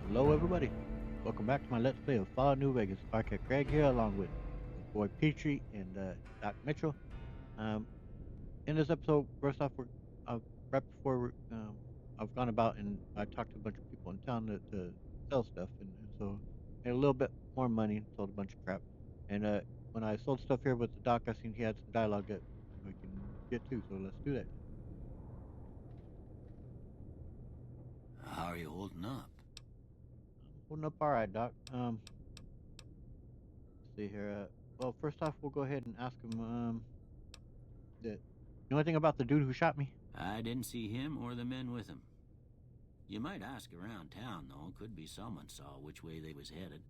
Hello, everybody. Welcome back to my Let's Play of Fallout New Vegas. Arcade Greg here, along with my boy Petrie and Doc Mitchell. Um, in this episode, first off, right before I've gone about and I talked to a bunch of people in town to sell stuff, and so made a little bit more money and sold a bunch of crap. And when I sold stuff here with the Doc, I seen he had some dialogue that we can get to, so let's do that. How are you holding up? I'm holding up all right, Doc. Let's see here. Well, first off, we'll go ahead and ask him. The only thing about the dude who shot me? I didn't see him or the men with him. You might ask around town, though. Could be someone saw which way they was headed.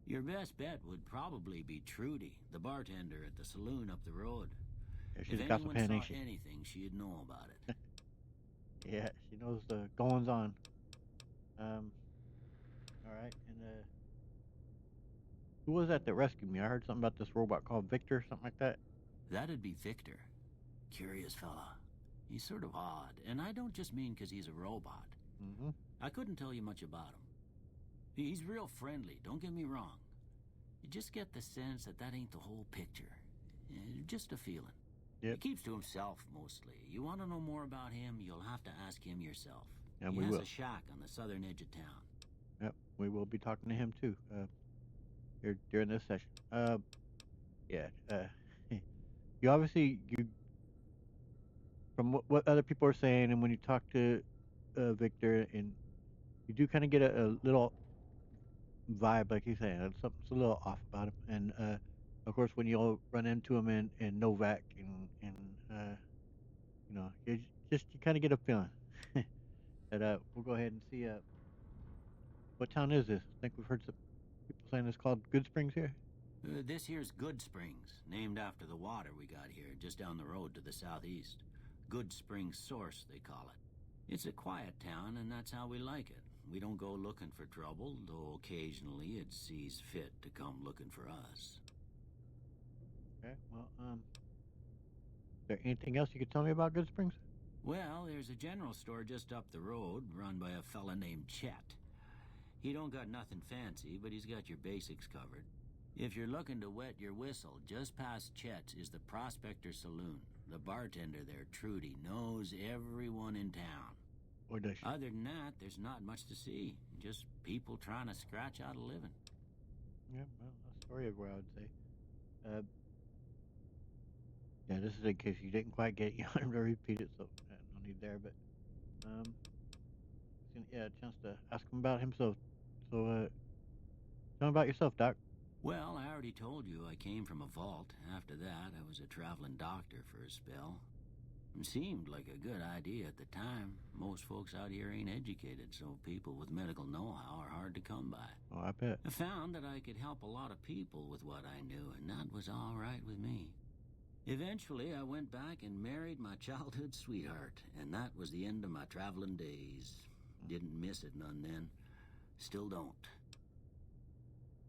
Your best bet would probably be Trudy, the bartender at the saloon up the road. Yeah, If she's a gossip anyone pan, ain't saw she? anything, she'd know about it. Yeah, she knows the goings on. Um, all right. And who was that rescued me? I heard something about this robot called Victor, something like that. That'd be Victor. Curious fella. He's sort of odd, and I don't just mean 'cause he's a robot. Mm-hmm. I couldn't tell you much about him. He's real friendly, don't get me wrong. You just get the sense that that ain't the whole picture. Just a feeling. He Yep. keeps to himself mostly. You want to know more about him, you'll have to ask him yourself. And He we has a will. shack on the southern edge of town. Yep. We will be talking to him too. Here during this session. Yeah. You obviously from what other people are saying, and when you talk to Victor, and you do kind of get a little vibe, like he's saying. Something's a little off about him. And of course, when you'll run into him in Novak, and you kind of get a feeling that we'll go ahead and see what town is this? I think we've heard some people saying it's called Good Springs here. This here's Good Springs, named after the water we got here, just down the road to the southeast. Good Springs Source, they call it. It's a quiet town, and that's how we like it. We don't go looking for trouble, though occasionally it sees fit to come looking for us. Okay. Well, is there anything else you could tell me about Good Springs? Well, there's a general store just up the road, run by a fella named Chet. He don't got nothing fancy, but he's got your basics covered. If you're looking to wet your whistle, just past Chet's is the Prospector Saloon. The bartender there, Trudy, knows everyone in town. Or does she? Other than that, there's not much to see. Just people trying to scratch out a living. Yeah. Well, a story everywhere, I would say. Uh, yeah. This is in case you didn't quite get it. You don't have to repeat it, so no need there. But um, yeah, a chance to ask him about himself. So, tell me about yourself, Doc. Well, I already told you I came from a vault. After that, I was a traveling doctor for a spell. It seemed like a good idea at the time. Most folks out here ain't educated, so people with medical know-how are hard to come by. Oh, I bet. I found that I could help a lot of people with what I knew, and that was all right with me. Eventually, I went back and married my childhood sweetheart, and that was the end of my traveling days. Mm. Didn't miss it none then. Still don't.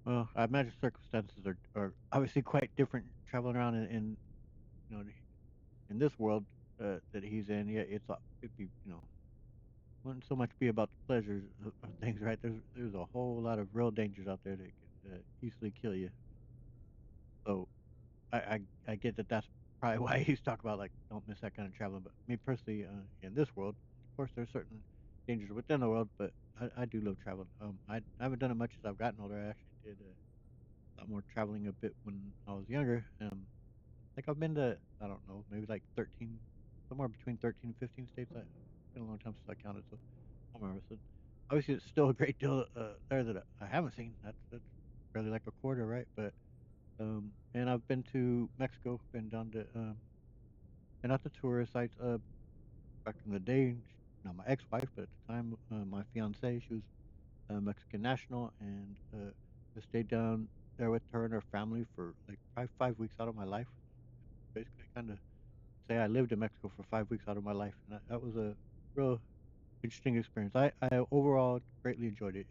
Well, I imagine circumstances are obviously quite different traveling around you know in this world that he's in. Yeah, it'd be wouldn't so much be about the pleasures of things, right? There's a whole lot of real dangers out there that could easily kill you. So I get that that's probably why he's talking about like don't miss that kind of traveling. But me personally, in this world, of course, there's certain dangers within the world, but I do love traveling. I haven't done it much as I've gotten older. I actually did a lot more traveling a bit when I was younger. Like I've been to I don't know maybe like 13, somewhere between 13 and 15 states. It's been a long time since I counted, so I don't remember. So obviously, it's still a great deal there that I haven't seen. That's barely like a quarter, right? But and I've been to Mexico, been down to been out to tourist sites. Back in the day, not my ex-wife, but at the time, my fiance, she was a Mexican national, and I stayed down there with her and her family for like probably 5 weeks out of my life. Basically, kind of say I lived in Mexico for 5 weeks out of my life, and that was a real interesting experience. I overall greatly enjoyed it.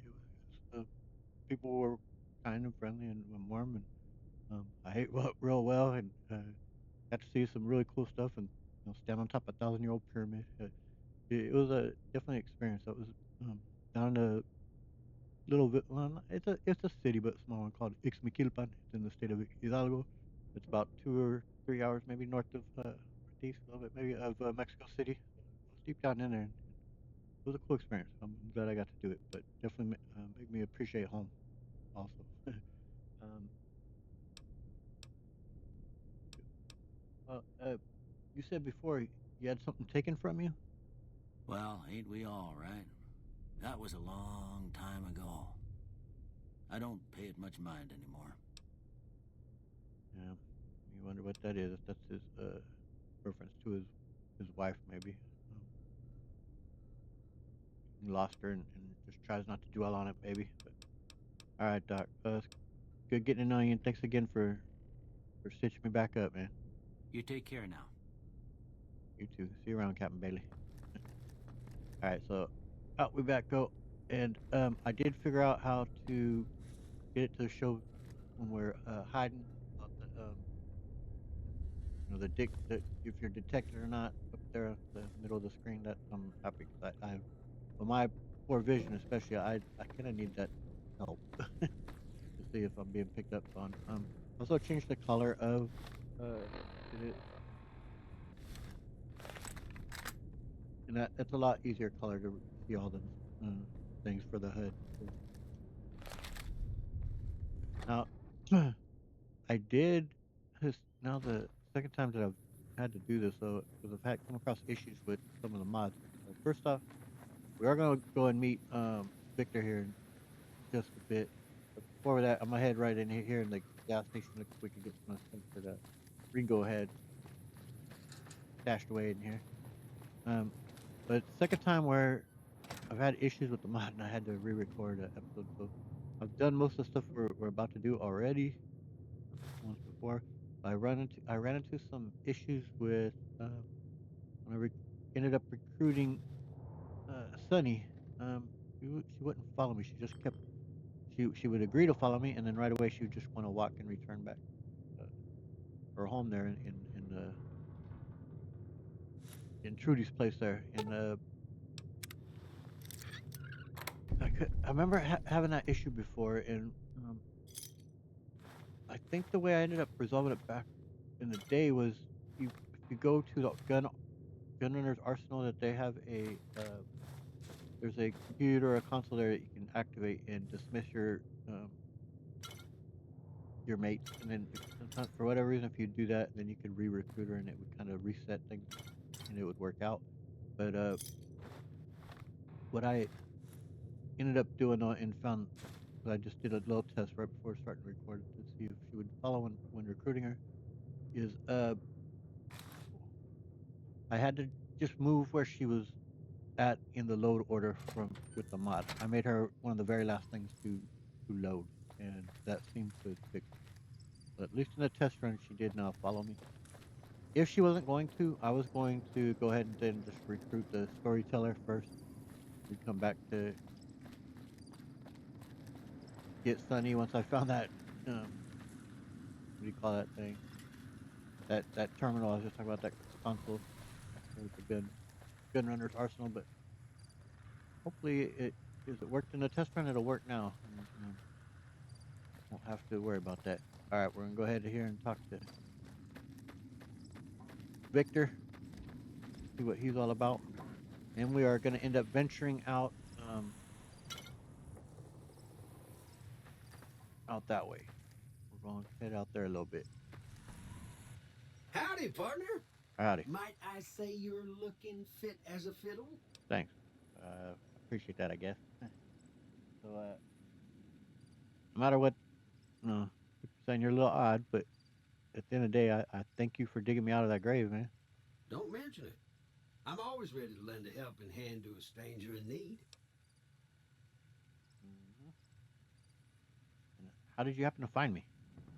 People were kind and friendly and warm, and I ate real well, and got to see some really cool stuff, and stand on top of a thousand-year-old pyramid. It was a definitely experience. That was down in the little bit. Well, it's a city, but small one called Ixmiquilpan. It's in the state of Hidalgo. It's about 2 or 3 hours, maybe north of northeast a little bit, maybe of Mexico City. I was deep down in there, and it was a cool experience. I'm glad I got to do it, but definitely made me appreciate home also. um, well, you said before you had something taken from you. Well, ain't we all, right? That was a long time ago. I don't pay it much mind anymore. Yeah, you wonder what that is. If that's his reference to his wife, maybe. Um, he lost her and just tries not to dwell on it, maybe. But all right, Doc. It's good getting to know you, and thanks again for stitching me back up, man. You take care now. You too. See you around, Captain Bailey. All right, so out we back go, and I did figure out how to get it to show when we're hiding about the dick that if you're detected or not up there at the middle of the screen. That I'm happy because I for my poor vision especially, I kind of need that help to see if I'm being picked up on. Also change the color of it, and that's a lot easier color to see all the uh, things for the HUD. Now, I did this now the second time that I've had to do this, so because I've had come across issues with some of the mods. First off, we are gonna go and meet Victor here in just a bit. But before that, I'm gonna head right in here in the gas station. Look if we can get some stuff for that. We can go ahead, stashed away in here. Um, but second time where I've had issues with the mod and I had to re-record an episode. So I've done most of the stuff we're about to do already once before. I ran into some issues with when ended up recruiting Sunny. She wouldn't follow me. She just kept she would agree to follow me, and then right away she would just want to walk and return back uh, her home there in Trudy's place there. And I remember having that issue before, and I think the way I ended up resolving it back in the day was if you go to the gun runner's arsenal that they have there's a computer or a console there that you can activate and dismiss your mates, and then if sometimes for whatever reason if you do that, then you could re-recruit her and it would kind of reset things and it would work out. But what I ended up doing and found, 'cause I just did a little test right before starting to record it to see if she would follow when recruiting her, is I had to just move where she was at in the load order from with the mod. I made her one of the very last things to load, and that seemed to fix it. But at least in the test run, she did now follow me. If she wasn't going to, I was going to go ahead and then just recruit the storyteller first. We'd come back to get Sunny once I found that what do you call that thing? That terminal I was just talking about, that console with the gun runner's arsenal. But hopefully it worked in the test run. It'll work now, and won't have to worry about that. All right, we're gonna go ahead here and talk to Victor, see what he's all about, and we are gonna end up venturing out that way. We're going to head out there a little bit. Howdy, partner. Howdy. Might I say you're looking fit as a fiddle? Thanks. Appreciate that, I guess. So, no matter what, people saying you're a little odd, but at the end of the day, I thank you for digging me out of that grave, man. Don't mention it. I'm always ready to lend a helping hand to a stranger in need. Hmm. How did you happen to find me?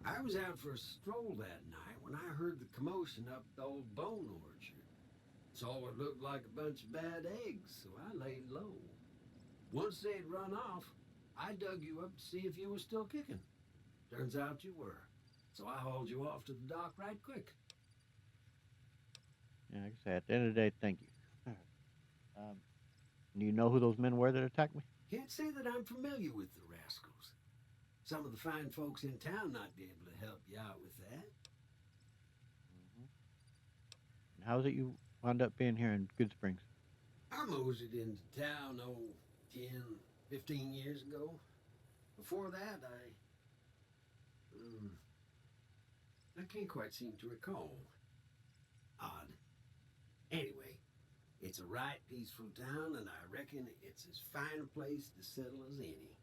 I was out for a stroll that night when I heard the commotion up the old bone orchard. Saw what looked like a bunch of bad eggs, so I laid low. Once they'd run off, I dug you up to see if you were still kicking. Turns out you were, so I hauled you off to the dock right quick. Yeah, like I said, at the end of the day, thank you. Do you know who those men were that attacked me? Can't say that I'm familiar with the rascals. Some of the fine folks in town might be able to help you out with that. Hmm. And how is it you wound up being here in Good Springs? I moseyed into town, 10, 15 years ago. Before that, um, I can't quite seem to recall. Odd. Anyway, it's a right peaceful town, and I reckon it's as fine a place to settle as any.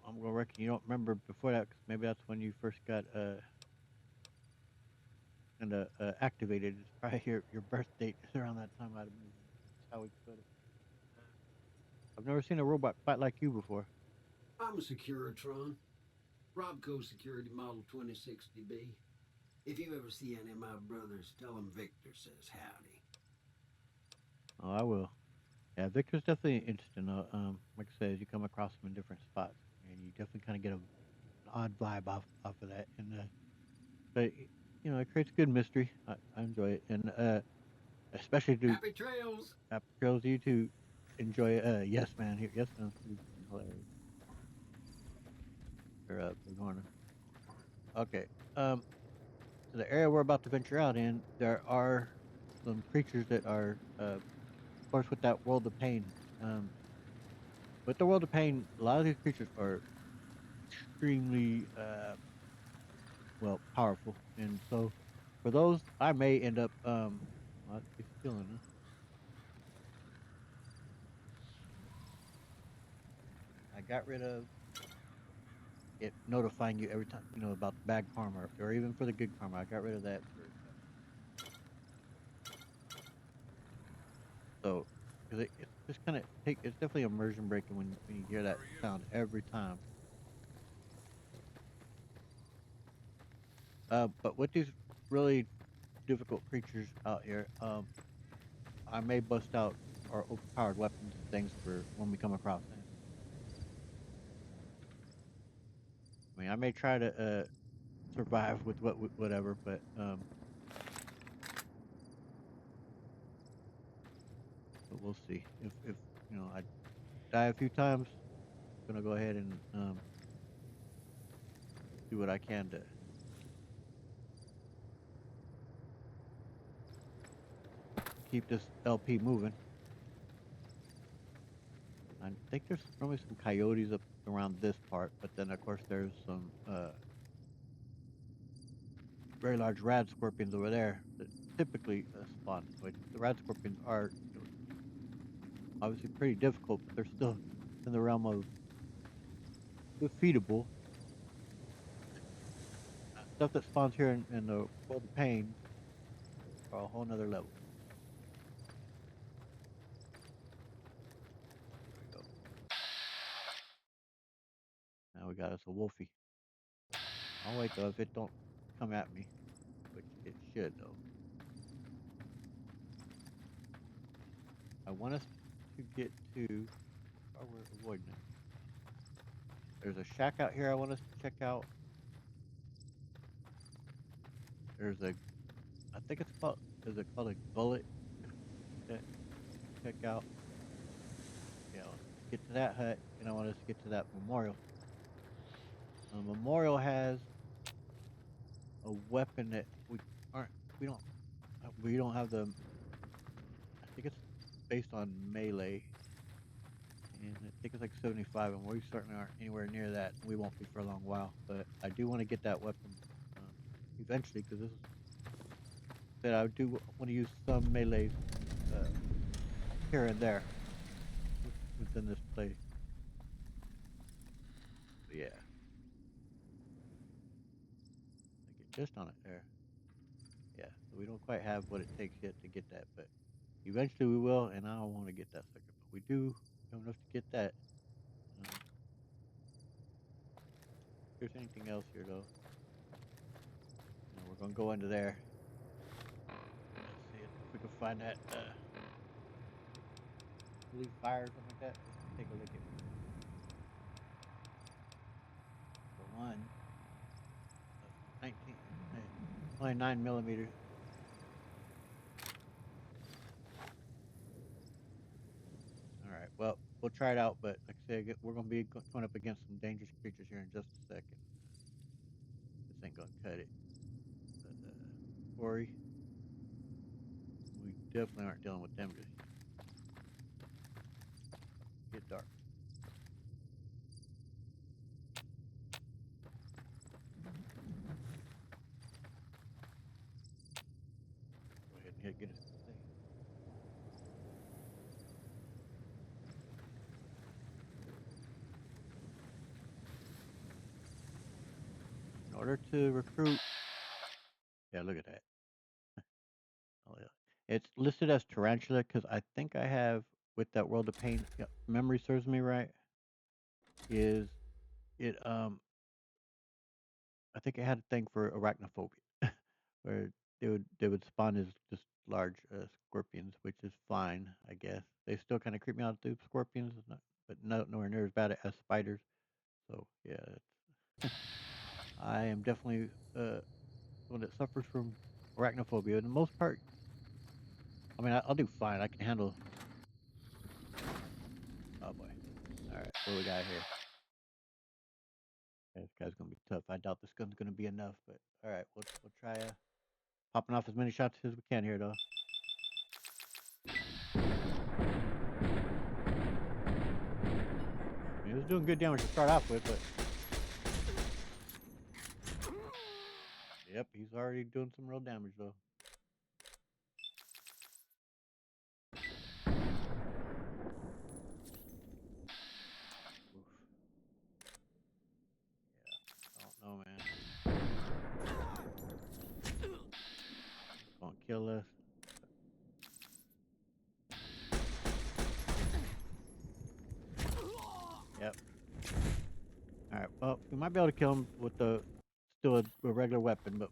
I'm gonna reckon you don't remember before that, 'cause maybe that's when you first got and activated. It's probably your birth date is around that time. I'd imagine. That's how we put it. I've never seen a robot fight like you before. I'm a Securitron, Robco Security Model 2060B. If you ever see any of my brothers, tell them Victor says howdy. Oh, I will. Yeah, Victor's definitely interesting. Like I said, you come across him in different spots, and you definitely kind of get an odd vibe off of that. And but it creates good mystery. I enjoy it, and especially to Happy trails! trails you to enjoy. Yes, man. Here, yes, man's pretty hilarious. For Norna. Okay. Um, so the area we're about to venture out in, there are some creatures that are, of course, with that world of pain. Um, with the world of pain, a lot of these creatures are extremely, well, powerful, and so for those, I may end up, well, it's killing us. I got rid of it notifying you every time, about the bad karma, or even for the good karma. I got rid of that for, so, because it's just kind of it's definitely immersion breaking when you hear that sound every time. But with these really difficult creatures out here, I may bust out our overpowered weapons and things for when we come across them. I mean, I may try to survive with whatever, but we'll see. If I die a few times, I'm gonna go ahead and do what I can to keep this LP moving. I think there's probably some coyotes up around this part, but then of course there's some very large rad scorpions over there that typically spawn. Which the rad scorpions are obviously pretty difficult, but they're still in the realm of defeatable. Stuff that spawns here in the world of pain are a whole nother level. There we go. Now we got us a wolfie. I'll wait though if it don't come at me, which it should though. I want us to get to. Oh, we're avoiding it. There's a shack out here I want us to check out. There's a, I think it's called, is it called a gullet that check out? Yeah, let's get to that hut, and I want us to get to that memorial. Memorial has a weapon that aren't, we don't, we don't have the. I think it's based on melee, and I think it's like 75, and we certainly aren't anywhere near that. We won't be for a long while, but I do want to get that weapon eventually because this is that I do want to use some melee uh, here and there within this place. But yeah, I get just on it there. Yeah, so we don't quite have what it takes yet to get that, but eventually we will, and I don't want to get that sucker. But we do have enough to get that. Um, if there's anything else here though, we're gonna go into there. Let's see if we can find that. I believe fire or something like that. Let's take a look at the one. 19, only 9 millimeters. All right. Well, we'll try it out, but like I said, we're gonna be going up against some dangerous creatures here in just a second. This ain't gonna cut it. But Ori, we definitely aren't dealing with them just get dark. Go ahead and get us safe. In order to recruit, yeah, look at that. Oh yeah, it's listed as tarantula because I think I have with that World of Pain. Yeah, memory serves me right. Is it I think it had a thing for arachnophobia, where they would spawn as just large scorpions, which is fine, I guess. They still kind of creep me out, the scorpions, but nowhere near as bad as spiders. So yeah, I am definitely one that suffers from arachnophobia. In the most part, I mean, I'll do fine. I can handle. Oh boy! All right, what we got here? Yeah, this guy's gonna be tough. I doubt this gun's gonna be enough, but all right, we'll try popping off as many shots as we can here, though. I mean, it was doing good damage to start off with, but yep, he's already doing some real damage though. Oof. Yeah, I don't know, man. It's gonna kill us. Yep. All right. Well, we might be able to kill him with still a regular weapon, but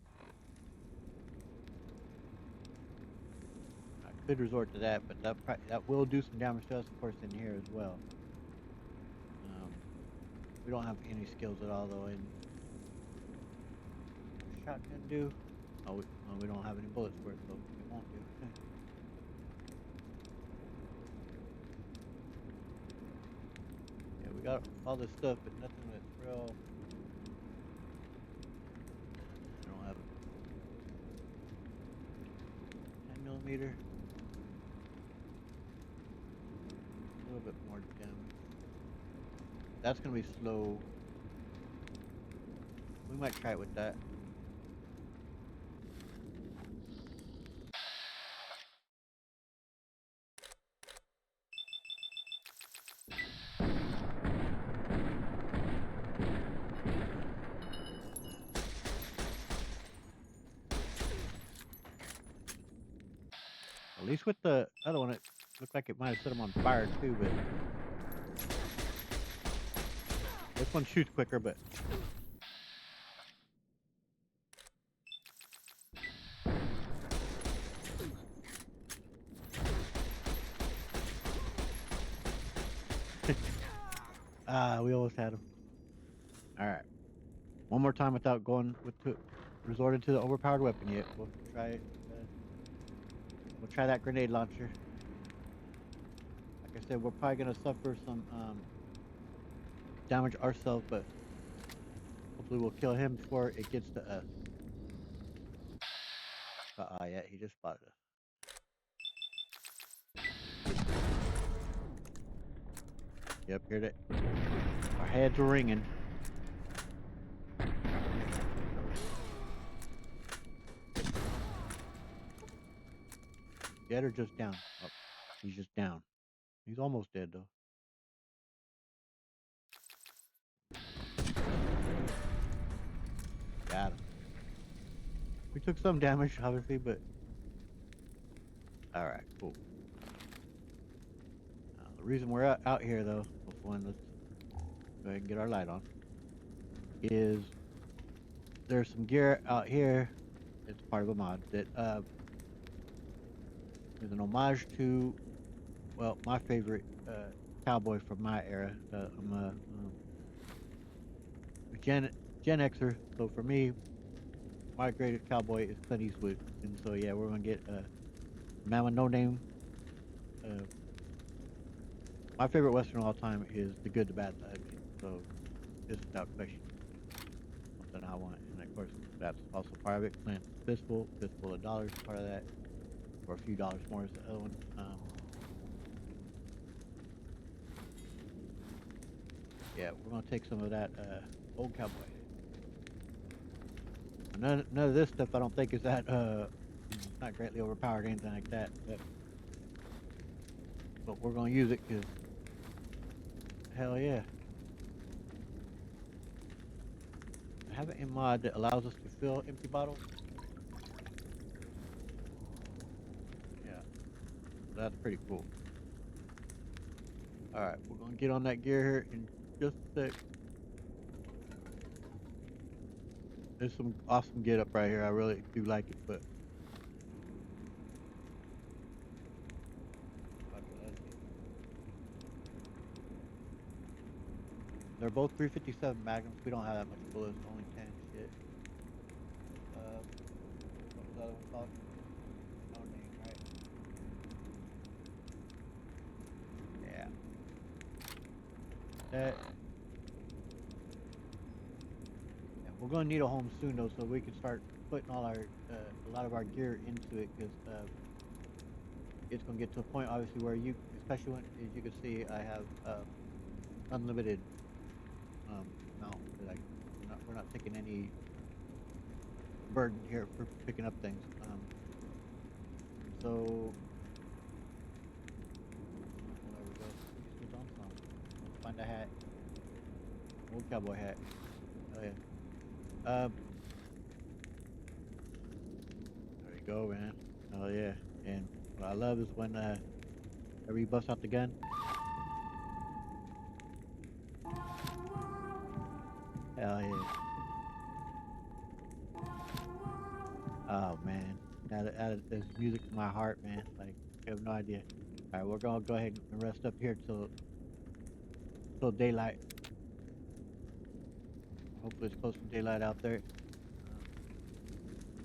I could resort to that. But that will do some damage to us, of course, in here as well. We don't have any skills at all though. In shotgun do? Oh, we don't have any bullets for it, so it won't do. Yeah, we got all this stuff, but nothing that's real. I don't have a 10mm. A little bit more damage. That's gonna be slow. We might try it with that. At least with the other one, it looked like it might have set him on fire too, but this one shoots quicker, but we almost had him. All right, one more time without going resorting to the overpowered weapon yet. We'll try it. We'll try that grenade launcher. Like I said, we're probably gonna suffer some damage ourselves, but hopefully we'll kill him before it gets to us. Yeah, he just spotted us. Yep, heard it. Our heads are ringing. Dead or just down? Oh, he's just down. He's almost dead though. Got him. We took some damage, obviously, but all right, cool. The reason we're out here, though, before let's go ahead and get our light on, is there's some gear out here. It's part of a mod that is an homage to, well, my favorite cowboy from my era. I'm a Gen Xer, so for me, my greatest cowboy is Clint Eastwood, and so yeah, we're gonna get Man with No Name My favorite Western of all time is The Good, the Bad, the Ugly. So this, without question, something I want. And of course, that's also part of it. Clint Fistful, Fistful of Dollars, is part of that, or a few dollars more is the other one. Yeah, we're gonna take some of that old cowboy. None of this stuff I don't think is that it's not greatly overpowered or anything like that. But we're gonna use it because hell yeah. I have a mod that allows us to fill empty bottles. Yeah, that's pretty cool. All right, we're gonna get on that gear here in just a sec. There's some awesome get up right here. I really do like it, but they're both 357 magnums. We don't have that much bullets, only 10 shit. What was the other one called? No name, right? Yeah. That. Yeah, we're gonna need a home soon though, so we can start putting all our a lot of our gear into it because it's gonna get to a point obviously where you, especially when, as you can see, I have unlimited amount. Like we're not taking any burden here for picking up things. So there we go. We just moved on some. Let's find a hat. Old cowboy hat. Oh yeah. There you go, man. Oh yeah. And what I love is when whenever you bust out the gun. Hell yeah. Oh man. There's music to my heart, man. Like you have no idea. All right, we're gonna go ahead and rest up here till daylight. Hopefully it's close to daylight out there.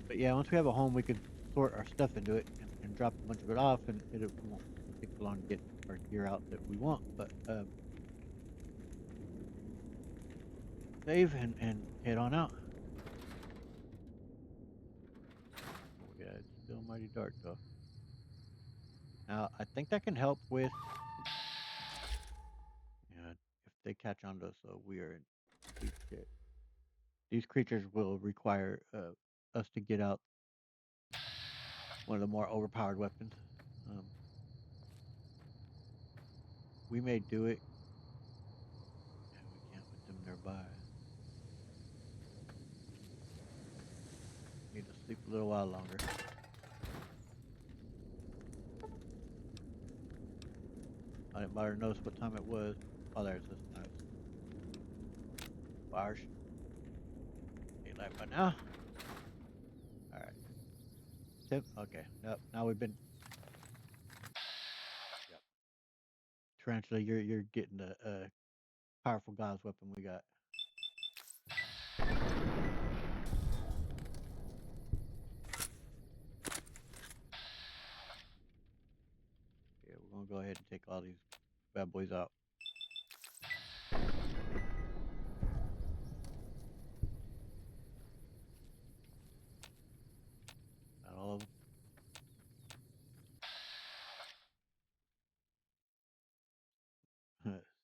But yeah, once we have a home, we can sort our stuff into it and drop a bunch of it off, and it won't take too long to get our gear out that we want. But save and head on out. Oh yeah, it's still mighty dark though. Now I think that can help with, yeah, if they catch on to us, so we are in deep shit. These creatures will require us to get out one of the more overpowered weapons. Um, we may do it. Yeah, we can't with them nearby. Need to sleep a little while longer. I didn't bother to notice what time it was. Oh, there's this nice bars. Daylight by now. All right. Tip. Okay. Yep. Now we've been. Yep. Tarantula, you're getting the powerful God's weapon we got. Yeah, we're gonna go ahead and take all these bad boys out. Not all of them.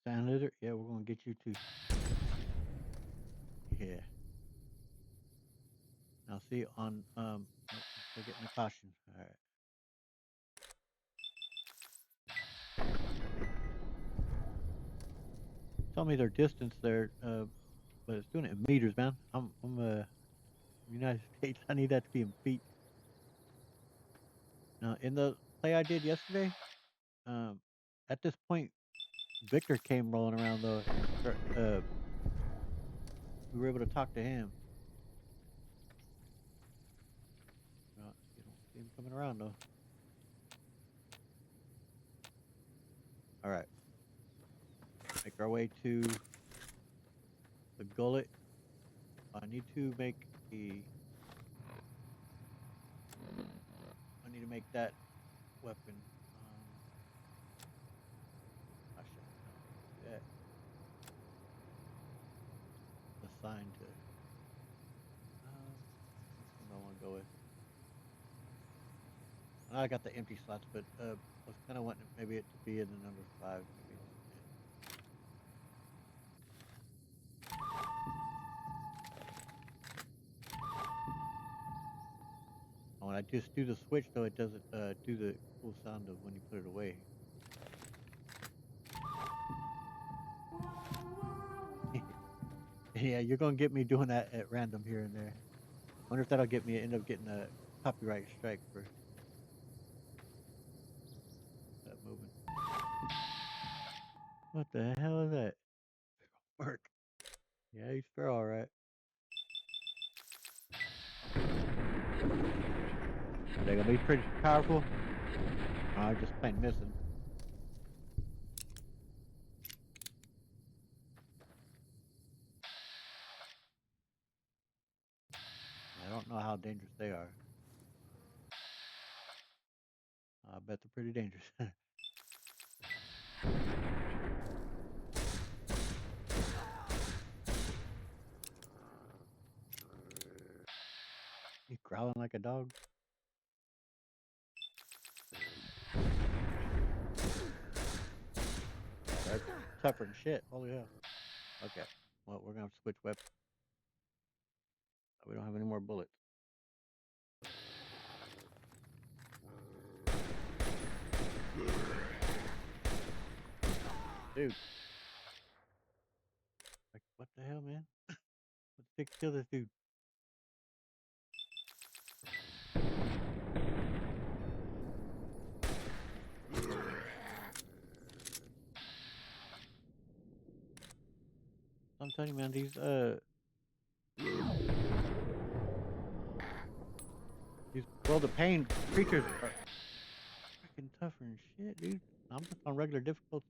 Sand lizard. Yeah, we're gonna get you too. Yeah. Now see on nope, we're getting a caution. All right. Tell me their distance there, but it's doing it in meters, man. I'm United States. I need that to be in feet. Now in the play I did yesterday, um, at this point, Victor came rolling around though. We were able to talk to him. You don't see him coming around though. All right, make our way to the gullet. I need to make a. I need to make that weapon. Gosh, assigned to. Which one do I want to go with? I got the empty slots, but I was kind of wanting maybe it to be in the number 5. Maybe. When I just do the switch, though, it doesn't do the cool sound of when you put it away. Yeah, you're gonna get me doing that at random here and there. Wonder if that'll get me end up getting a copyright strike for that movement. What the hell is that? Work. Yeah, he's fair, all right. They're gonna be pretty powerful. I'm just plain missing. I don't know how dangerous they are. I bet they're pretty dangerous. He's growling like a dog. That's tougher than shit. Holy hell. Okay. Well, we're gonna have to switch weapons. We don't have any more bullets. Dude. Like, what the hell, man? Let's kill this dude. I'm telling you, man, these World of Pain creatures are freaking tougher than shit, dude. I'm just on regular difficulty.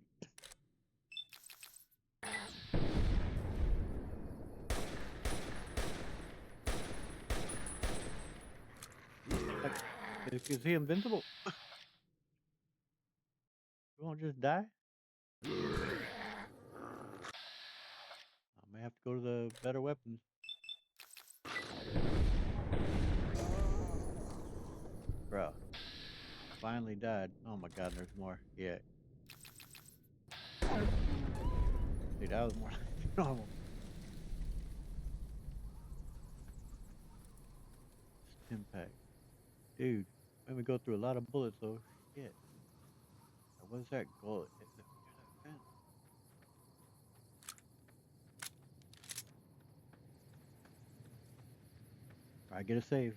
Like, is he invincible? You won't just die? I may have to go to the better weapons. Bro. Finally died. Oh my god, there's more. Yeah. Dude, that was more like normal. Impact. Dude, let me go through a lot of bullets though. Shit. What's that goal? There's that fence. Alright, get a save.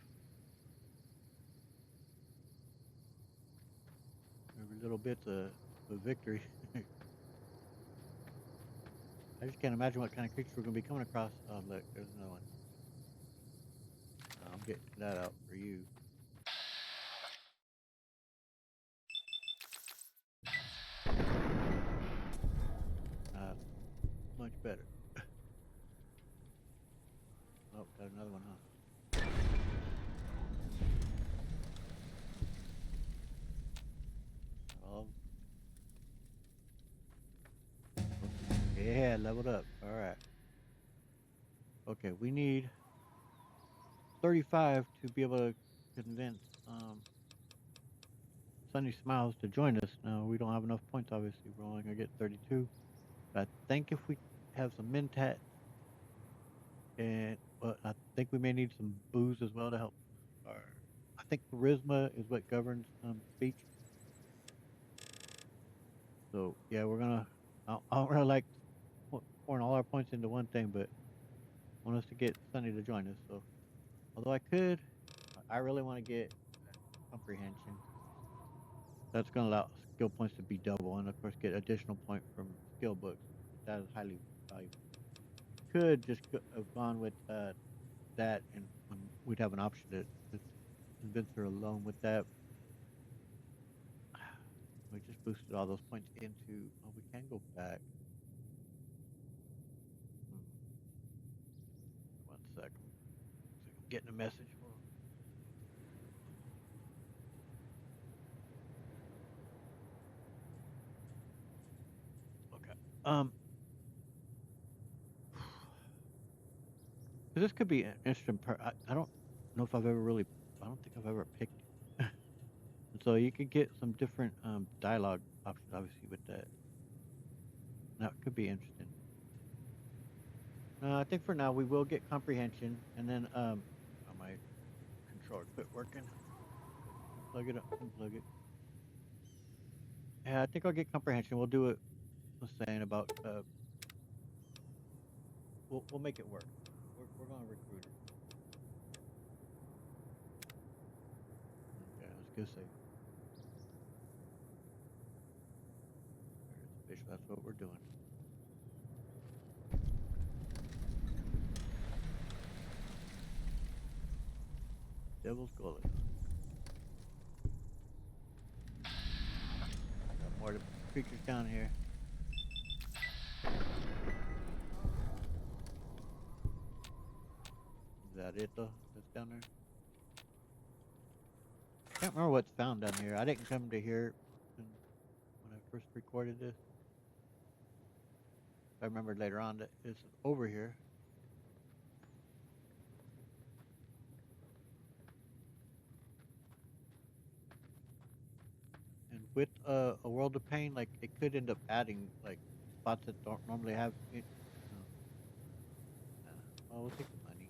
Every little bit's a victory. I just can't imagine what kind of creatures we're gonna be coming across. Oh look, there's another one. I'm getting that out for you. Much better. Oh, got another one, huh? Oh. Yeah, leveled up. Alright. Okay, we need 35 to be able to convince Sunny Smiles to join us. Now, we don't have enough points, obviously. We're only going to get 32. But I think if we have some Mentat, and I think we may need some booze as well to help. I think charisma is what governs speech. So, yeah, we're going to. I don't really like pouring all our points into one thing, but I want us to get Sunny to join us. So, although I could, I really want to get comprehension. That's going to allow skill points to be double, and of course get additional point from skill books. That is highly valuable. Could just have gone with that, and we'd have an option to convince her alone with that. We just boosted all those points into. Oh, we can go back. One second. I'm getting a message. Okay. 'Cause this could be an interesting. I don't know if I've ever really. I don't think I've ever picked. And so you could get some different dialogue options, obviously, with that. That could be interesting. I think for now we will get comprehension, and then oh, my controller quit working. Plug it up, unplug it. Yeah, I think I'll get comprehension. We'll do it. Was saying about we'll make it work. We're gonna recruit it. Okay, I was gonna say. There's fish. That's what we're doing. Devil's Gully. Got more creatures down here. Is that it though? That's down there. Can't remember what's found down here. I didn't come to here when I first recorded this. I remembered later on that it's over here. And with a World of Pain, like it could end up adding like spots that don't normally have it. Oh, we'll take the money.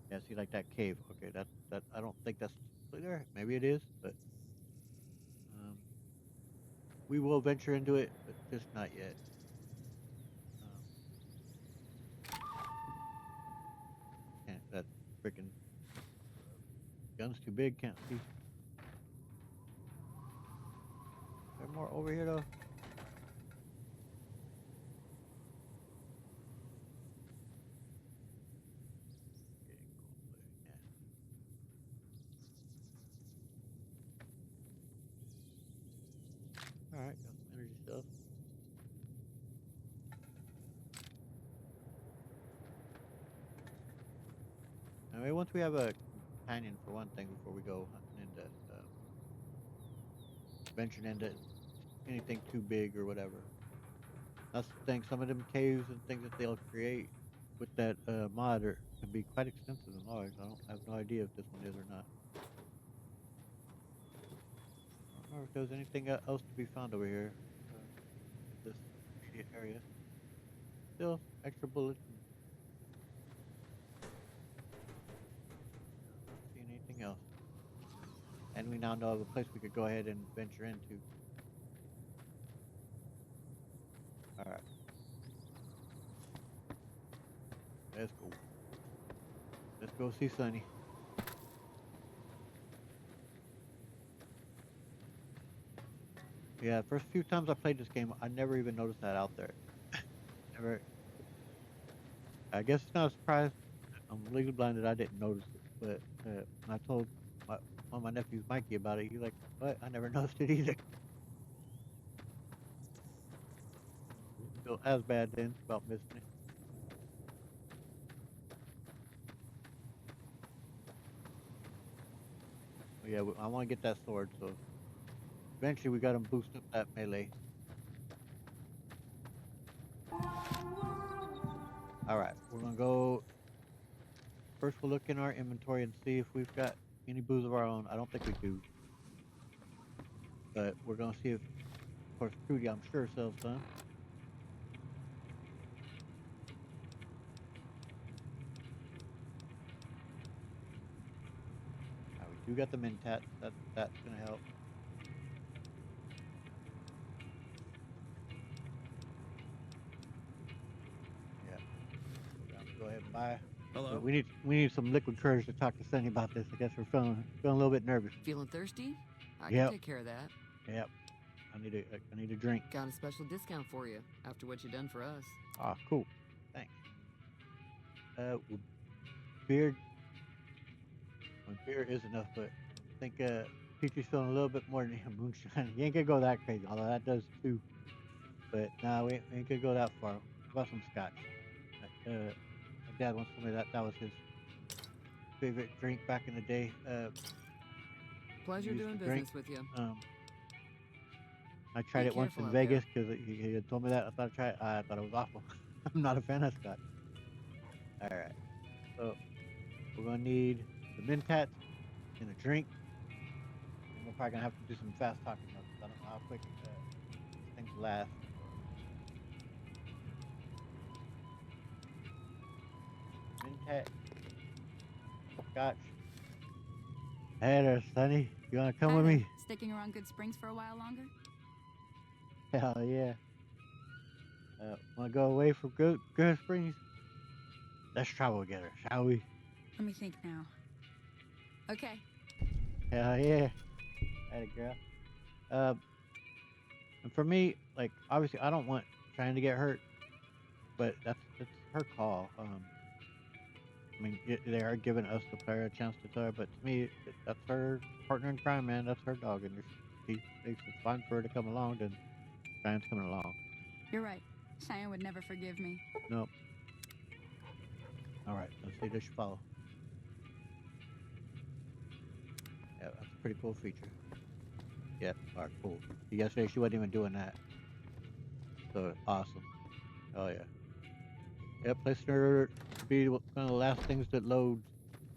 Yeah, see, like that cave. Okay, that. I don't think that's there. Maybe it is, but we will venture into it, but just not yet. Can't. That freaking gun's too big. Can't see. There more over here though. All right, got some energy stuff. Anyway, once we have a companion for one thing before we go hunting into venturing into anything too big or whatever. That's the thing. Some of them caves and things that they'll create with that mod can be quite extensive and large. I have no idea if this one is or not. I don't know if there's anything else to be found over here in this area. Still extra bullets. Not seeing anything else. And we now know of a place we could go ahead and venture into. All right. Let's go. Let's go see Sonny. Yeah, first few times I played this game, I never even noticed that out there. Never. I guess it's not a surprise. I'm legally blind that I didn't notice it, but when I told one of my nephews, Mikey, about it, he's like, "What? I never noticed it either." Didn't feel as bad then about missing it. But yeah, I want to get that sword, so eventually we got to boost up that melee. All right, we're gonna go. First, we'll look in our inventory and see if we've got any booze of our own. I don't think we do, but we're gonna see if, of course, Trudy, I'm sure, sells some. We do got the Mentat. That's gonna help. Yeah. Go ahead and buy. Hello. We need some liquid courage to talk to Sonny about this. I guess we're feeling a little bit nervous. Feeling thirsty? I Yep. can take care of that. Yep. I need a drink. Got a special discount for you after what you done for us. Ah, cool. Thanks. Beer. Well, beer is enough, but I think Peachy's feeling a little bit more than moonshine. You ain't gonna go that crazy, although that does too. But nah, we ain't gonna go that far. How about some scotch? My dad once told me that was his favorite drink back in the day. Pleasure used doing to drink. business with you. I tried Be it once careful in out there. Vegas because he had told me that. I thought I tried. I thought it was awful. I'm not a fan of scotch. All right, so we're gonna need the mentats and a drink, and we're probably gonna have to do some fast talking though, 'cause I don't know how quick these things last. Mentat, scotch. Hey there, Sonny. You wanna come Hi with there. me? Sticking around Good Springs for a while longer? Hell yeah. Wanna go away from Good Springs? Let's travel together, shall we? Let me think now. Okay. Hell yeah. Hey girl. Um, and for me, like obviously, I don't want trying to get hurt, but that's her call. I mean, they are giving us the player a chance to tell her, but to me, that's her partner in crime, man. That's her dog, and if she thinks it's fine for her to come along, then Cheyenne's coming along. You're right. Cheyenne would never forgive me. Nope. All right, let's see. This should follow. Yeah, that's a pretty cool feature. Yeah, all right, cool. Yesterday she wasn't even doing that, so awesome. Oh yeah. Yep, listener should be one of the last things that loads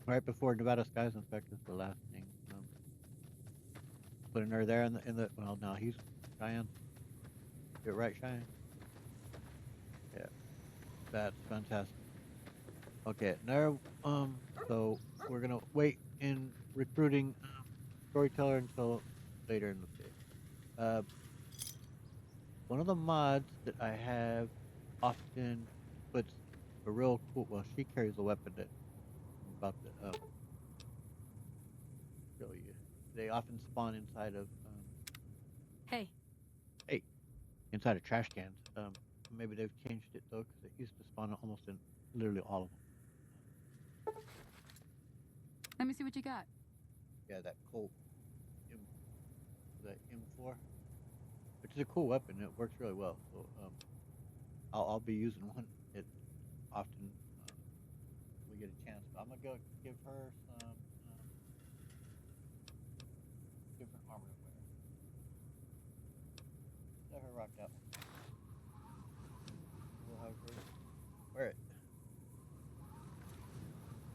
right before Nevada Skies Inspector is the last thing. Putting her there in the well, no, he's Cheyenne. You're right, Cheyenne. Yeah, that's fantastic. Okay, now so we're gonna wait in recruiting storyteller until later in the day. Uh, one of the mods that I have often puts a real cool. Well, she carries a weapon that I'm about to show you. They often spawn inside of Hey, hey, inside of trash cans. Maybe they've changed it though, because it used to spawn almost in literally all of them. let me see what you got. Yeah, that Colt M, the M4, which is a cool weapon. It works really well. So I'll be using one. It often we get a chance. But I'm gonna go give her some different armor to wear. Let her rock that one. We'll have her wear it.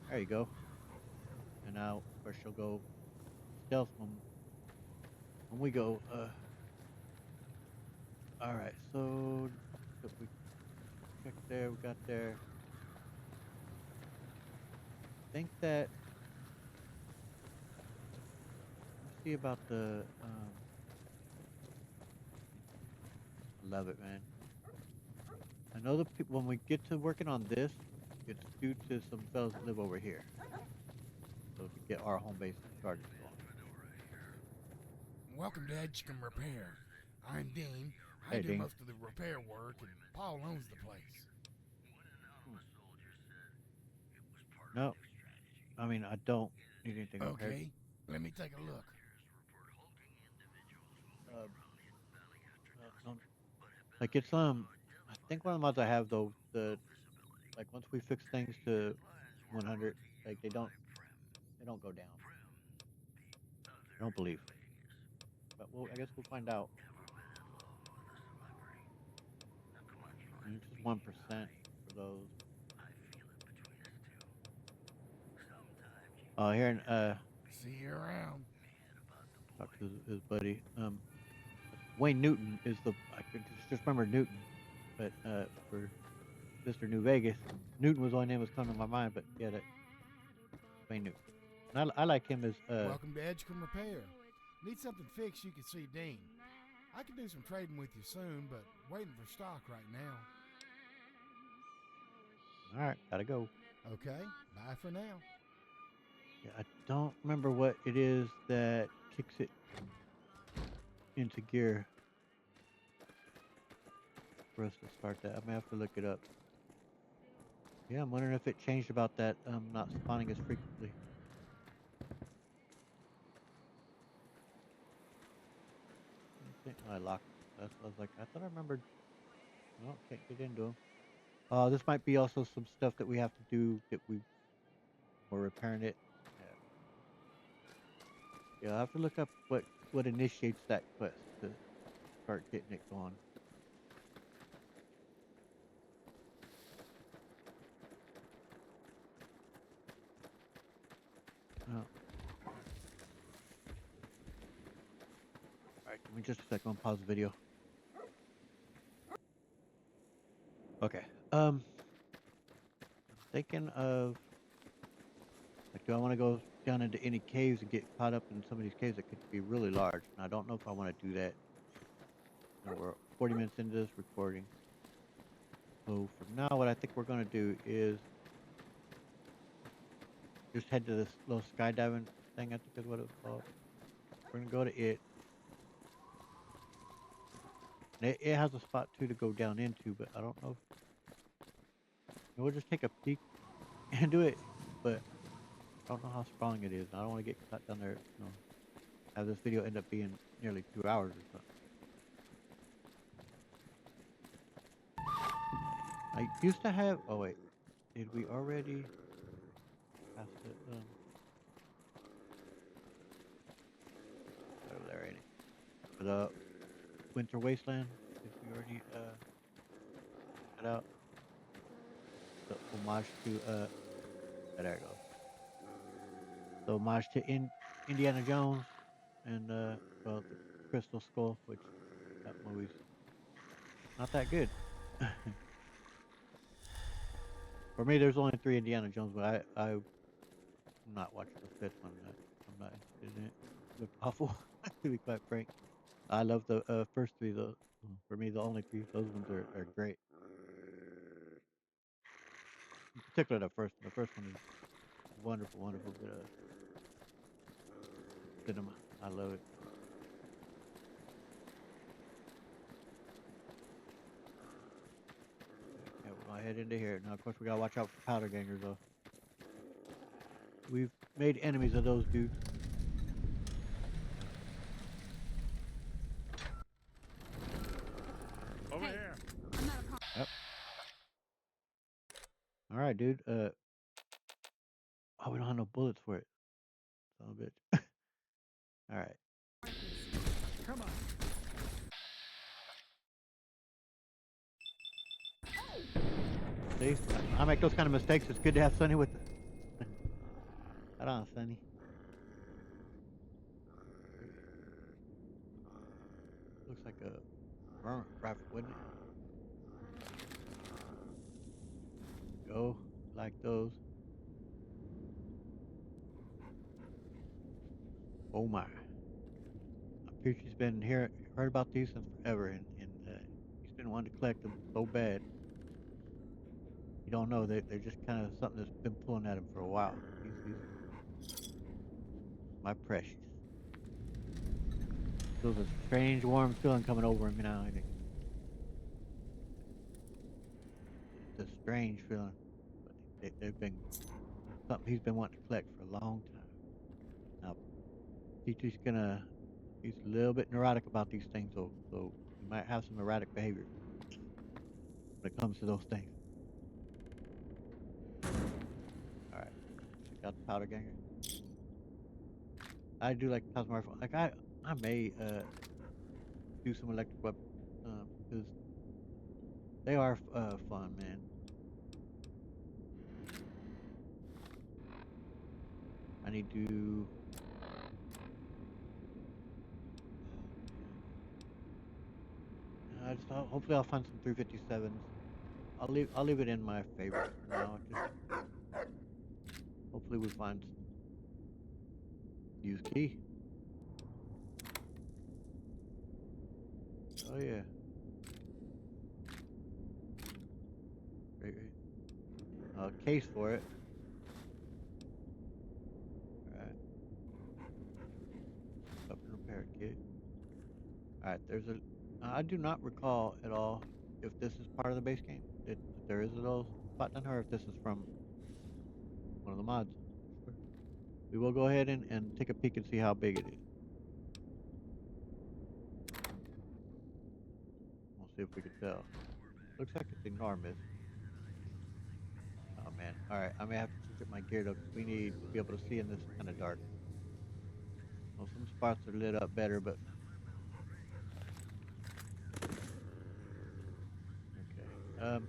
There you go. And now, of course, she'll go stealth when we go. All right. So we checked there. We got there. I think that. Let's see about the. Love it, man. I know the people when we get to working on this, it's due to some fellas that live over here. So to get our home base started going. Welcome to Edgecombe Repair. I'm Dean. I Hey, do Dean. most of the repair work, and Paul owns the place. No, I mean I don't need anything repaired. Okay, let me take a look. No, like it's I think one of the mods I have though like once we fix things to 100, like they don't go down. I don't believe, but I guess we'll find out. And it's just 1% for those. Oh, here and See you around. talk to his buddy. Wayne Newton is I could just remember Newton, but for Mr. New Vegas, Newton was the only name that was coming to my mind. But yeah, that Wayne Newton. And I like him as Welcome to Edgecombe Repair. Need something fixed, you can see Dean. I can do some trading with you soon, but waiting for stock right now. all right. Gotta go. Okay, bye for now. Yeah, I don't remember what it is that kicks it into gear for us to start that. I may have to look it up. Yeah, I'm wondering if it changed about that not spawning as frequently. I locked. I was like, I thought I remembered. No, can't get into them. This might be also some stuff that we have to do that we're repairing it. Yeah, I'll have to look up what initiates that quest. start getting it going. Oh. Alright, give me just a second. I'll pause the video. Okay. Thinking of, like, do I want to go down into any caves and get caught up in some of these caves that could be really large? And I don't know if I want to do that. You know, we're 40 minutes into this recording. So for now, what I think we're going to do is just head to this little skydiving thing, I think is what it was called. We're going to go to it. And it has a spot too to go down into, but I don't know if, we'll just take a peek and do it. But I don't know how strong it is. I don't want to get caught down there, you know, have this video end up being nearly 2 hours or something. I used to have, oh wait, did we already pass it? Over there, ain't it? The Winter Wasteland, did we already cut out? The homage to, there it goes. The homage to Indiana Jones and, well, the Crystal Skull, which that movie's not that good. For me, there's only 3 Indiana Jones, but I'm not watching the 5th one. I'm not interested in it. It looked awful, to be quite frank. I love the first 3, though. For me, the only 3, those ones are great. In particular, the first one. The first one is wonderful, wonderful bit of cinema. I love it. Yeah, we're gonna head into here. Now, of course, we gotta watch out for powder gangers, though. We've made enemies of those dudes. Over Hey. here. I'm not a part. Yep. All right, dude. Oh, we don't have no bullets for it. Son of a bitch. All right. Come on. See, I make those kind of mistakes. It's good to have Sonny with. Hold on, Sonny. Looks like a varmint rifle, wouldn't it? Go like those. Oh my! Peachy's been heard about these since forever, and he's been wanting to collect them so bad. You don't know they're just kind of something that's been pulling at him for a while. He's my precious. Feels a strange, warm feeling coming over him now. It's a strange feeling. But they've been something he's been wanting to collect for a long time. Now, Peachy's he's a little bit neurotic about these things, so he might have some erratic behavior when it comes to those things. All right, check out the powder ganger. I do like the plasma rifle. Like I may do some electric weapons because they are fun, man. I need to. Hopefully I'll find some 357s. I'll leave it in my favorite for now. Just hopefully we find use key. Oh yeah. Great. Case for it. Alright. Weapon repair kit. Alright, there's a. I do not recall at all if this is part of the base game. If there is a little spot down here, or if this is from one of the mods. We will go ahead and take a peek and see how big it is. We'll see if we can tell. Looks like it's enormous. Oh man. Alright, I may have to switch up my gear though, because we need to be able to see in this kind of dark. Well, some spots are lit up better, but Um,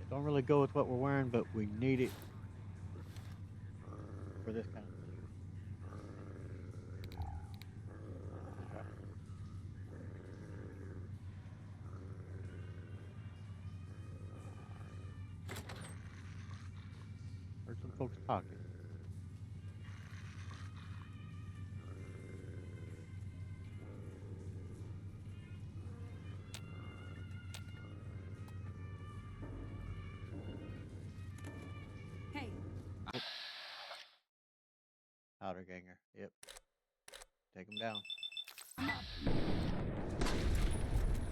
it don't really go with what we're wearing, but we need it for this kind of thing. Okay. Heard some folks talking. Hey, Powder ganger. Yep. Take him down.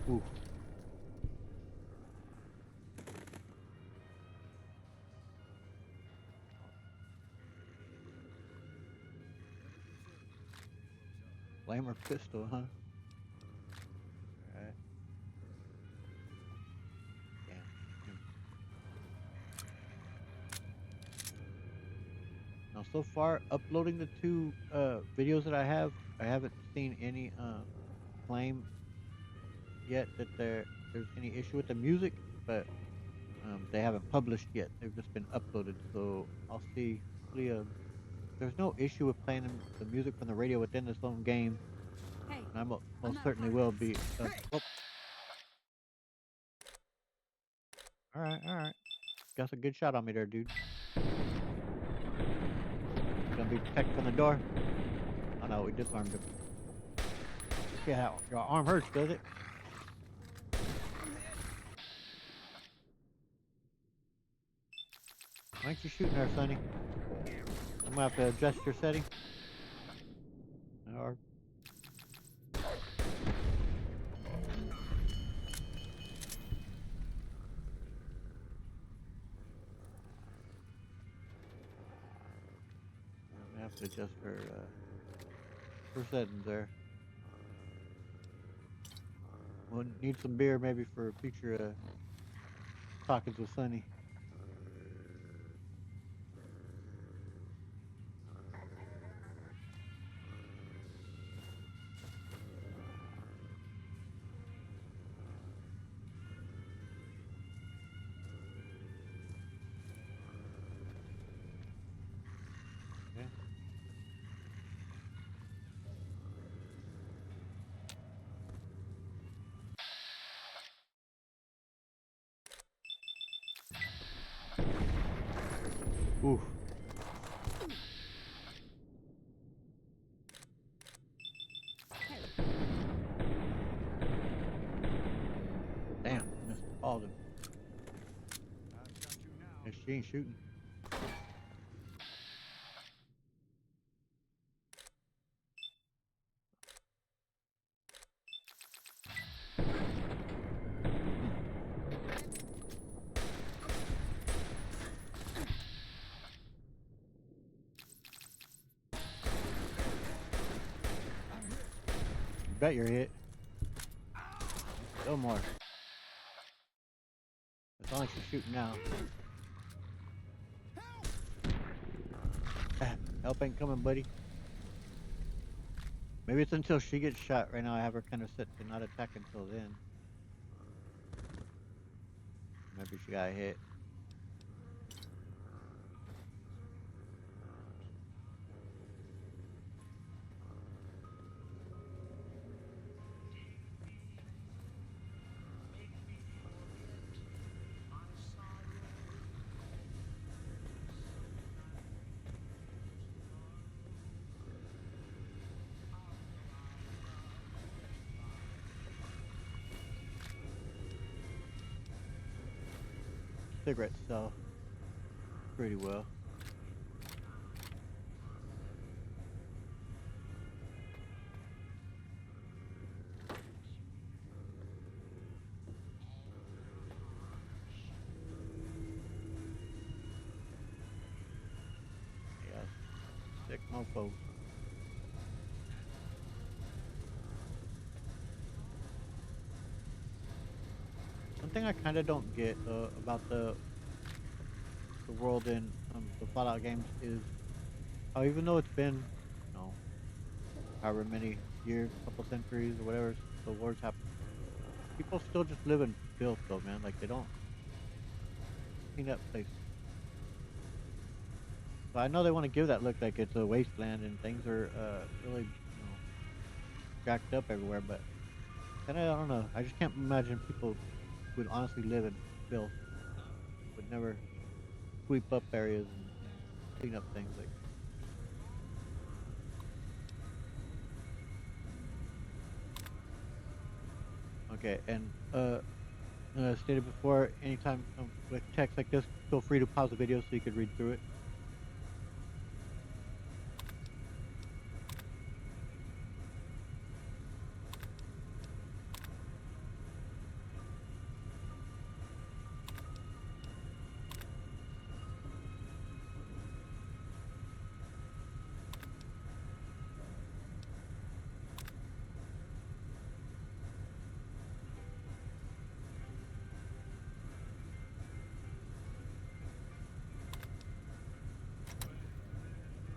Ooh. Flamer pistol, huh? Alright. Damn. Now, so far, uploading the two videos that I haven't seen any claim yet that there's any issue with the music, but they haven't published yet. They've just been uploaded, so I'll see. Hopefully, there's no issue with playing the music from the radio within this own game, hey, and I I'm most not a certainly part will of this. be. Oh, all right, all right. Got a good shot on me there, dude. Gonna be protected from the door. Oh no, we disarmed him. Yeah, your arm hurts, does it? Why aren't you shooting there, Sonny? I'm gonna have to adjust your setting. Or I'm gonna have to adjust her settings there. We'll need some beer maybe for future talkings with Sonny. Okay. Oof. Damn, missed all of them. Guess she ain't shooting. Bet you're hit. Still more. It's not like she's shooting now. Help ain't coming, buddy. Maybe it's until she gets shot. Right now I have her kind of set to not attack until then. Maybe she got hit. Cigarettes sell pretty well. Yeah, sick mofo. thing I kind of don't get about the world in the Fallout games is how even though it's been, however many years, couple centuries or whatever since the wars happened, people still just live in filth though, man. Like they don't clean up places. So I know they want to give that look like it's a wasteland and things are really, jacked up everywhere, but kind of I don't know. I just can't imagine people would honestly live in filth. Would never sweep up areas and clean up things like. Okay, and stated before, anytime with text like this, feel free to pause the video so you could read through it.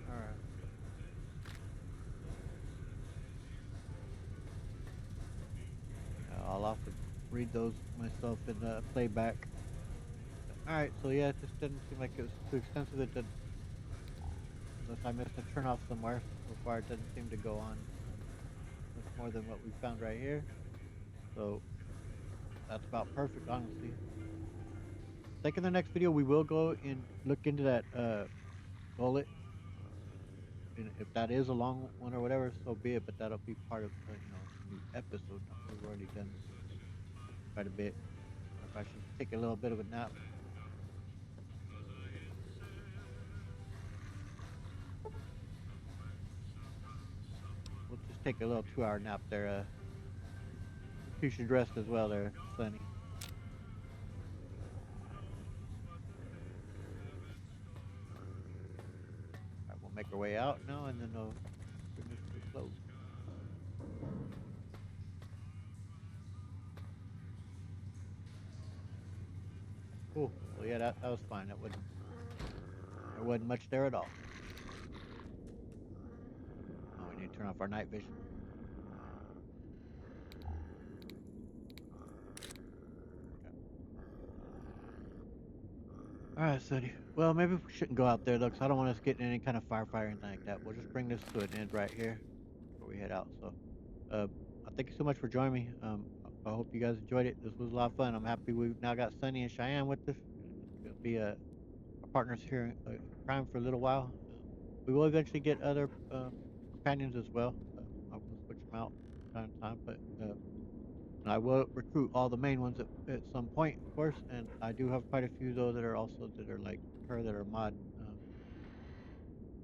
Alright. I'll have to read those myself in playback. Alright, so yeah, it just didn't seem like it was too extensive. It did, unless I missed a turn off somewhere. So far, it didn't seem to go on much more than what we found right here. So that's about perfect, honestly. I think in the next video we will go and look into that bullet. And if that is a long one or whatever, so be it. But that'll be part of the new episode. We've already done quite a bit. If I should take a little bit of a nap. We'll just take a little 2-hour nap there. You should rest as well there, Sonny. Alright, we'll make our way out now and then bring this to a close. Cool. Well, yeah, that was fine. There wasn't much there at all. Oh, we need to turn off our night vision. Alright, Sonny. Well, maybe we shouldn't go out there, though, because I don't want us getting any kind of firefight or anything like that. We'll just bring this to an end right here before we head out. So, I thank you so much for joining me. I hope you guys enjoyed it. This was a lot of fun. I'm happy we've now got Sonny and Cheyenne with us. It'll be our partners here in crime for a little while. We will eventually get other companions as well. I will switch them out from time to time, but I will recruit all the main ones at some point, of course. And I do have quite a few though that are like her that are mod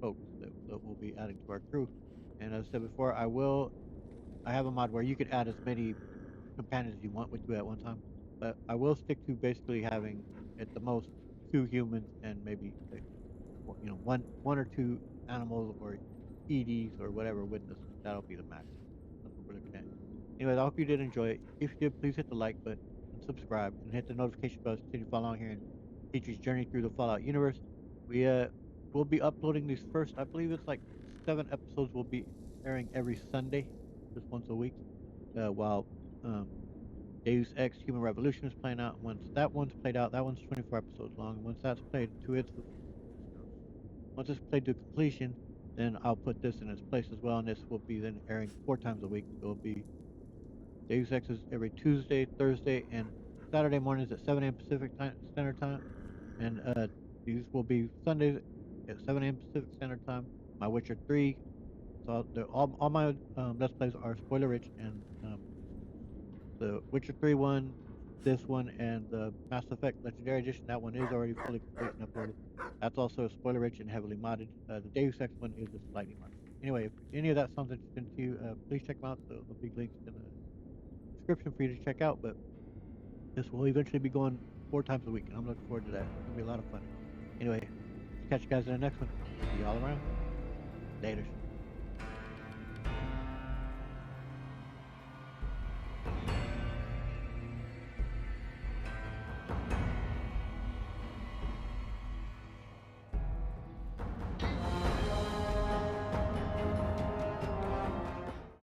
folks that will be adding to our crew. And as I said before, I have a mod where you could add as many companions as you want with you at one time, but I will stick to basically having at the most 2 humans and maybe like, one or 2 animals or EDs or whatever with us. That'll be the max. That's what we're looking at. Anyways, I hope you did enjoy it. If you did, please hit the like button and subscribe and hit the notification bell to continue following here in Teacher's journey through the Fallout universe. We will be uploading these first, I believe it's like 7 episodes will be airing every Sunday, just once a week, while Deus Ex Human Revolution is playing out. Once that one's played out, that one's 24 episodes long. Once that's played to once it's played to completion, then I'll put this in its place as well, and this will be then airing 4 times a week. It will be Deus Ex is every Tuesday, Thursday, and Saturday mornings at 7 a.m. Standard Time, and these will be Sundays at 7 a.m. Pacific Standard Time. My Witcher 3. So all my Let's Plays are spoiler rich, and the Witcher 3 one, this one, and the Mass Effect Legendary Edition, that one is already fully complete and uploaded. That's also spoiler rich and heavily modded. The Deus Ex one is just slightly modded. Anyway, if any of that sounds interesting to you, please check them out. There'll be links in the description for you to check out, but this will eventually be going 4 times a week, and I'm looking forward to that. It's going to be a lot of fun. Anyway, catch you guys in the next one. See you all around. Later.